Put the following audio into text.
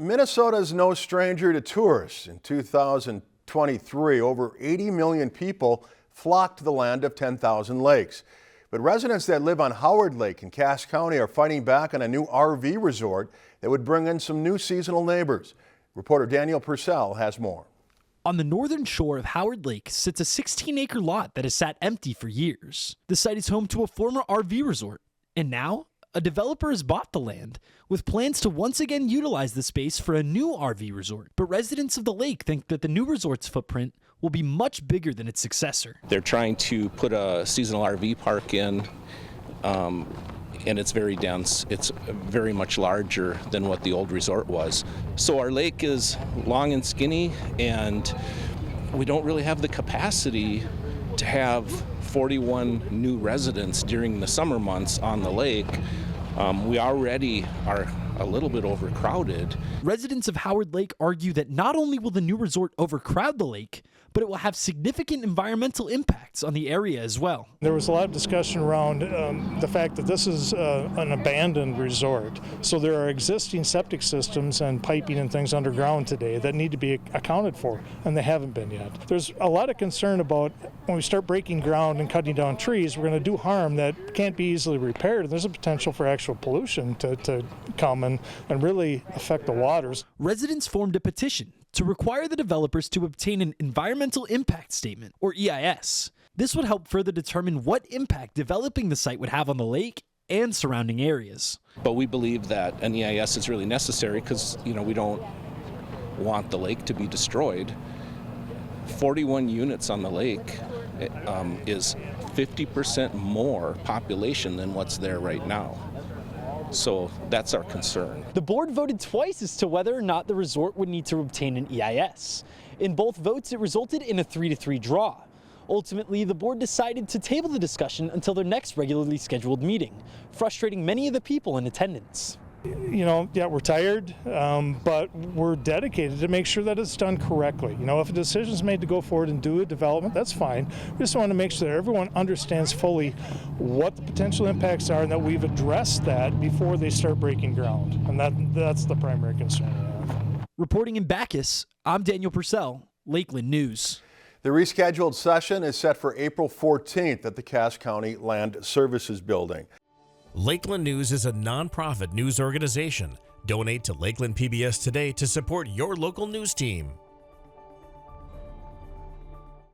Minnesota is no stranger to tourists. In 2023, over 80 million people flocked to the land of 10,000 lakes. But residents that live on Howard Lake in Cass County are fighting back on a new RV resort that would bring in some new seasonal neighbors. Reporter Daniel Purcell has more. On the northern shore of Howard Lake sits a 16-acre lot that has sat empty for years. The site is home to a former RV resort, and now a developer has bought the land with plans to once again utilize the space for a new RV resort. But residents of the lake think that the new resort's footprint will be much bigger than its successor. They're trying to put a seasonal RV park in, and it's very dense. It's very much larger than what the old resort was. So our lake is long and skinny, and we don't really have the capacity to have 41 new residents during the summer months on the lake. We already are a little bit overcrowded. Residents of Howard Lake argue that not only will the new resort overcrowd the lake, but it will have significant environmental impacts on the area as well. There was a lot of discussion around the fact that this is an abandoned resort. So there are existing septic systems and piping and things underground today that need to be accounted for, and they haven't been yet. There's a lot of concern about when we start breaking ground and cutting down trees, we're going to do harm that can't be easily repaired. There's a potential for actual pollution to come and really affect the waters. Residents formed a petition to require the developers to obtain an environmental impact statement, or EIS. This would help further determine what impact developing the site would have on the lake and surrounding areas. But we believe that an EIS is really necessary because, we don't want the lake to be destroyed. 41 units on the lake is 50% more population than what's there right now. So that's our concern. The board voted twice as to whether or not the resort would need to obtain an EIS. In both votes, it resulted in a 3-3 draw. Ultimately, the board decided to table the discussion until their next regularly scheduled meeting, frustrating many of the people in attendance. We're tired, but we're dedicated to make sure that it's done correctly. If a decision is made to go forward and do a development, that's fine. We just want to make sure that everyone understands fully what the potential impacts are and that we've addressed that before they start breaking ground. And that's the primary concern we have. Reporting in Bacchus, I'm Daniel Purcell, Lakeland News. The rescheduled session is set for April 14th at the Cass County Land Services Building. Lakeland News is a nonprofit news organization. Donate to Lakeland PBS today to support your local news team.